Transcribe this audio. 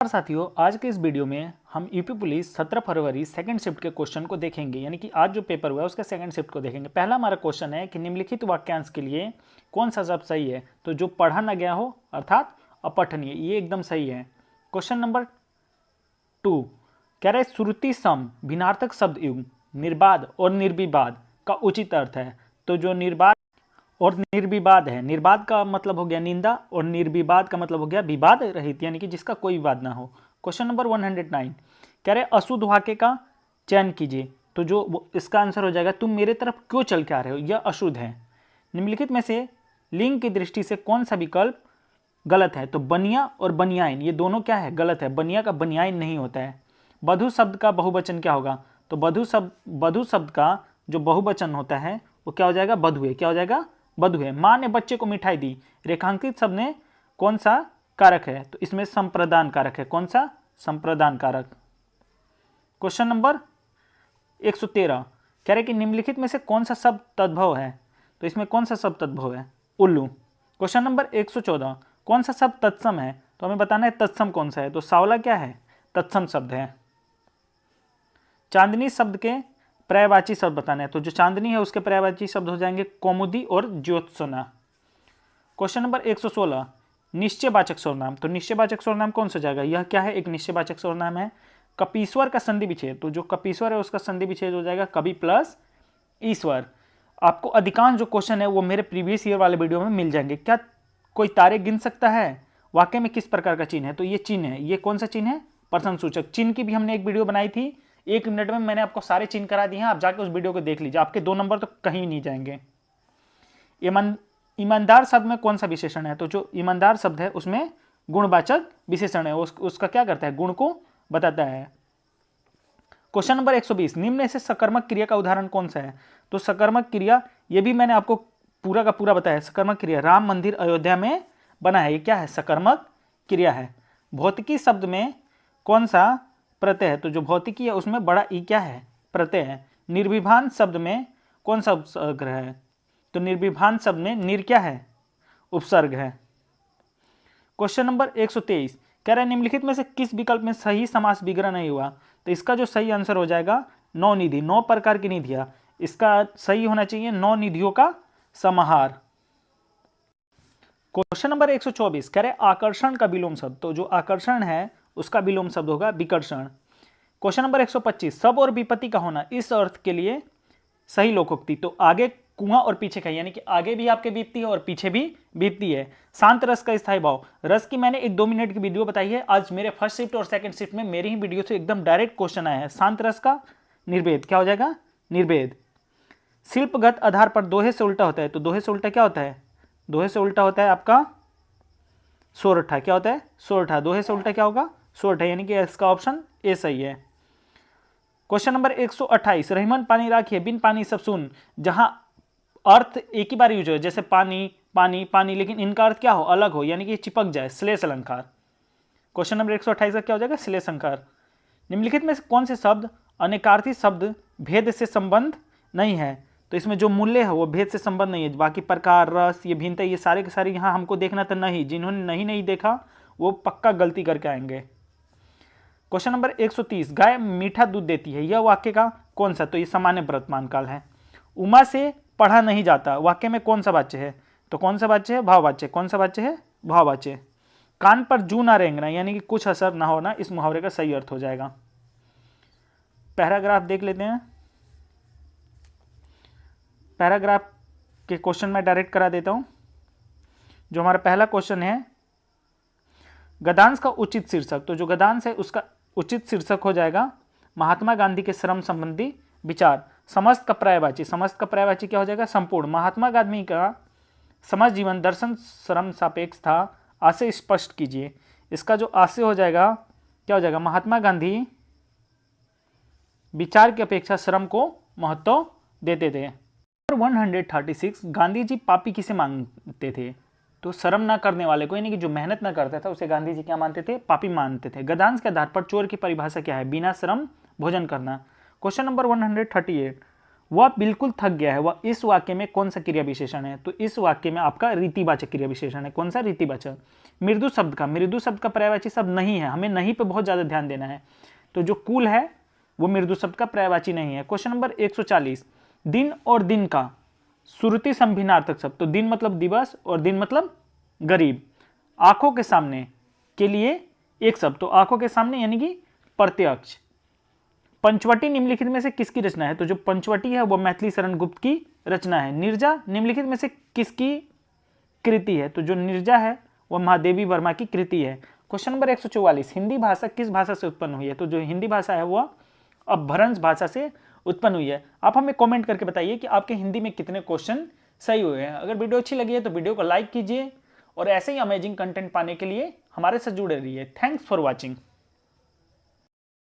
नमस्कार साथियों, आज के इस वीडियो में हम यूपी पुलिस 17 फरवरी सेकंड शिफ्ट के क्वेश्चन को देखेंगे। यानी कि आज जो पेपर हुआ है उसके सेकंड शिफ्ट को देखेंगे। पहला हमारा क्वेश्चन है कि निम्नलिखित वाक्यांश के लिए कौन सा शब्द सही है। तो जो पढ़ा न गया हो अर्थात अपठनीय, ये एकदम सही है। क्वेश्चन नंबर 2 कह रहे श्रुति सम भिन्नार्थक शब्द युग्म निर्बाध और निर्विवाद का उचित अर्थ है। तो जो निर्बाध और निर्विवाद है, निर्बाध का मतलब हो गया निंदा और निर्विवाद का मतलब हो गया विवाद रहित, यानी कि जिसका कोई विवाद ना हो। क्वेश्चन नंबर 109 कह रहे अशुद्ध वाक्य का चयन कीजिए। तो जो इसका आंसर हो जाएगा तुम मेरे तरफ क्यों चल के आ रहे हो, यह अशुद्ध है। निम्नलिखित में से लिंग की दृष्टि से कौन सा विकल्प गलत है। तो बनिया और बनियाइन ये दोनों क्या है, गलत है। बनिया का बनियाइन नहीं होता है। बधु शब्द का बहुवचन क्या होगा। तो बधु शब्द का जो बहुवचन होता है वो क्या हो जाएगा, बधुए। क्या हो जाएगा, बधुए। माँ ने बच्चे को मिठाई दी। रेखांकित शब्द ने कौन सा कारक है। तो इसमें संप्रदान कारक है। कौन सा, संप्रदान कारक। क्वेश्चन नंबर 113 कह रहे कि निम्नलिखित में से कौन सा शब्द तद्भव है। तो इसमें कौन सा शब्द तद्भव है, उल्लू। क्वेश्चन नंबर 114 कौन सा शब्द तत्सम है। तो हमें बताना है तत्सम कौन सा है। तो सावला क्या है, तत्सम शब्द है। चांदनी शब्द के पर्यायवाची शब्द बताने हैं। तो जो चांदनी है उसके पर्यायवाची शब्द हो जाएंगे कौमुदी और ज्योत्सना। क्वेश्चन नंबर 116 निश्चयवाचक सर्वनाम। तो निश्चयवाचक सर्वनाम कौन सा जाएगा, यह क्या है, एक निश्चयवाचक सर्वनाम है। कपीश्वर का संधि विच्छेद। तो जो कपीश्वर है उसका संधि विच्छेद हो जाएगा कवि प्लस ईश्वर। आपको अधिकांश जो क्वेश्चन है वो मेरे प्रीवियस ईयर वाले वीडियो में मिल जाएंगे। क्या कोई तारे गिन सकता है, वाक्य में किस प्रकार का चिन्ह है। तो ये चिन्ह है, ये कौन सा चिन्ह है, प्रश्न सूचक चिन्ह की भी हमने एक वीडियो बनाई थी। 1 मिनट में मैंने आपको सारे चिन्ह करा दिए हैं, आप जाके उस वीडियो को देख लीजिए। आपके 2 नंबर तो कहीं नहीं जाएंगे। ईमानदार शब्द में कौन सा विशेषण है। तो जो ईमानदार शब्द है उसमें गुणवाचक विशेषण है, उसका क्या करता है, गुण को बताता है। क्वेश्चन नंबर 120 निम्न में से सकर्मक क्रिया का उदाहरण कौन सा है। तो सकर्मक क्रिया, ये भी मैंने आपको पूरा का पूरा बताया। सकर्मक क्रिया राम मंदिर अयोध्या में बना है, ये क्या है, सकर्मक क्रिया है। भौतिकी शब्द में कौन सा प्रत्यय है। तो जो भौतिकी है उसमें बड़ा ई क्या है, प्रत्यय है। निर्विभान शब्द में कौन सा उपसर्ग है। तो निर्विभान शब्द में निर क्या है, उपसर्ग है। क्वेश्चन नंबर 123 कह रहा है निम्नलिखित में से किस विकल्प में सही समास विग्रह नहीं हुआ। तो इसका जो सही आंसर हो जाएगा 9 निधि, 9 प्रकार की निधियां। इसका सही होना चाहिए 9 निधियों का समाहार। क्वेश्चन नंबर 124 कह रहे आकर्षण का विलोम शब्द। तो जो आकर्षण है उसका विलोम शब्द होगा विकर्षण। क्वेश्चन नंबर 125 सब और विपत्ति का होना इस अर्थ के लिए सही लोकोक्ति। तो आगे कुआं और पीछे का, यानी कि आगे भी आपके बीतती है और पीछे भी बीतती है। शांत रस का स्थायी भाव, रस की मैंने एक 2 मिनट की वीडियो बताई है। आज मेरे फर्स्ट शिफ्ट और सेकंड शिफ्ट में मेरी ही वीडियो से एकदम डायरेक्ट क्वेश्चन आया है। शांत रस का निर्भेद क्या हो जाएगा, निर्भेद। शिल्पगत आधार पर दोहे से उल्टा होता है। तो दोहे से उल्टा क्या होता है, दोहे से उल्टा होता है आपका सोरठा। क्या होता है, सोरठा। दोहे से उल्टा क्या होगा, सोरठा, यानी कि इसका ऑप्शन ए सही है। क्वेश्चन नंबर 128 रहीमन पानी राखिए बिन पानी सब सुन। जहां अर्थ एक ही बार यूज हो, जैसे पानी पानी पानी, लेकिन इनका अर्थ क्या हो, अलग हो, यानी कि चिपक जाए, श्लेष अलंकार। क्वेश्चन नंबर 128 का क्या हो जाएगा, श्लेष अलंकार। निम्नलिखित में से कौन से शब्द अनेकार्थी शब्द भेद से संबंध नहीं है। तो इसमें जो मूल्य है वो भेद से संबंध नहीं है। बाकी प्रकार, रस, ये भिन्नता, ये सारे के सारे यहाँ हमको देखना तो नहीं। जिन्होंने नहीं देखा वो पक्का गलती करके आएंगे। क्वेश्चन नंबर 130 गाय मीठा दूध देती है, यह वाक्य का कौन सा। तो ये सामान्य वर्तमान काल है। उमा से पढ़ा नहीं जाता, वाक्य में कौन सा वाच्य है। तो कौन सा वाच्य है, भाववाच्य। कौन सा वाच्य है, भाववाच्य। कान पर जू ना रेंगना, यानी कि कुछ असर ना होना, इस मुहावरे का सही अर्थ हो जाएगा। पैराग्राफ देख लेते हैं। पैराग्राफ के क्वेश्चन में डायरेक्ट करा देता हूं। जो हमारा पहला क्वेश्चन है गद्यांश का उचित शीर्षक। तो जो गद्यांश है उसका उचित शीर्षक हो जाएगा महात्मा गांधी के श्रम संबंधी विचार। समस्त का पर्यायवाची, समस्त का पर्यायवाची क्या हो जाएगा, संपूर्ण। महात्मा गांधी का समाज जीवन दर्शन श्रम सापेक्ष था, आशय स्पष्ट कीजिए। इसका जो आशय हो जाएगा क्या हो जाएगा, महात्मा गांधी विचार की अपेक्षा श्रम को महत्व देते थे। 136 गांधी जी पापी किसे मानते थे। तो शर्म ना करने वाले को, यानी कि जो मेहनत ना करता था उसे गांधी जी क्या मानते थे, पापी मानते थे। गद्यांश के आधार पर चोर की परिभाषा क्या है, बिना श्रम भोजन करना। क्वेश्चन नंबर 138 वह बिल्कुल थक गया है, वह इस वाक्य में कौन सा क्रिया विशेषण है? तो इस वाक्य में आपका रीतिवाचक क्रिया विशेषण है। कौन सा? रीतिवाचक। मृदु शब्द का पर्यायवाची शब्द नहीं है, हमें नहीं पे बहुत ज्यादा ध्यान देना है। तो जो कूल है वो मृदु शब्द का पर्यायवाची नहीं है। क्वेश्चन नंबर 140, दिन और दिन का श्रुति संभिन्नार्थक शब्द। तो दिन मतलब दिवस और दिन मतलब गरीब। आंखों के सामने के लिए एक शब्द, तो आंखों के सामने यानी कि प्रत्यक्ष। पंचवटी निम्नलिखित में से किसकी रचना है? तो जो पंचवटी है वो मैथिली शरण गुप्त की रचना है। नीरजा निम्नलिखित में से किसकी कृति है? तो जो नीरजा है वह महादेवी वर्मा की कृति है। क्वेश्चन नंबर 144, हिंदी भाषा किस भाषा से उत्पन्न हुई है? तो जो हिंदी भाषा है वह अपभ्रंश भाषा से उत्पन्न हुई है। आप हमें कमेंट करके बताइए कि आपके हिंदी में कितने क्वेश्चन सही हुए हैं। अगर वीडियो अच्छी लगी है तो वीडियो को लाइक कीजिए और ऐसे ही अमेजिंग कंटेंट पाने के लिए हमारे साथ जुड़े रहिए। Thanks for watching.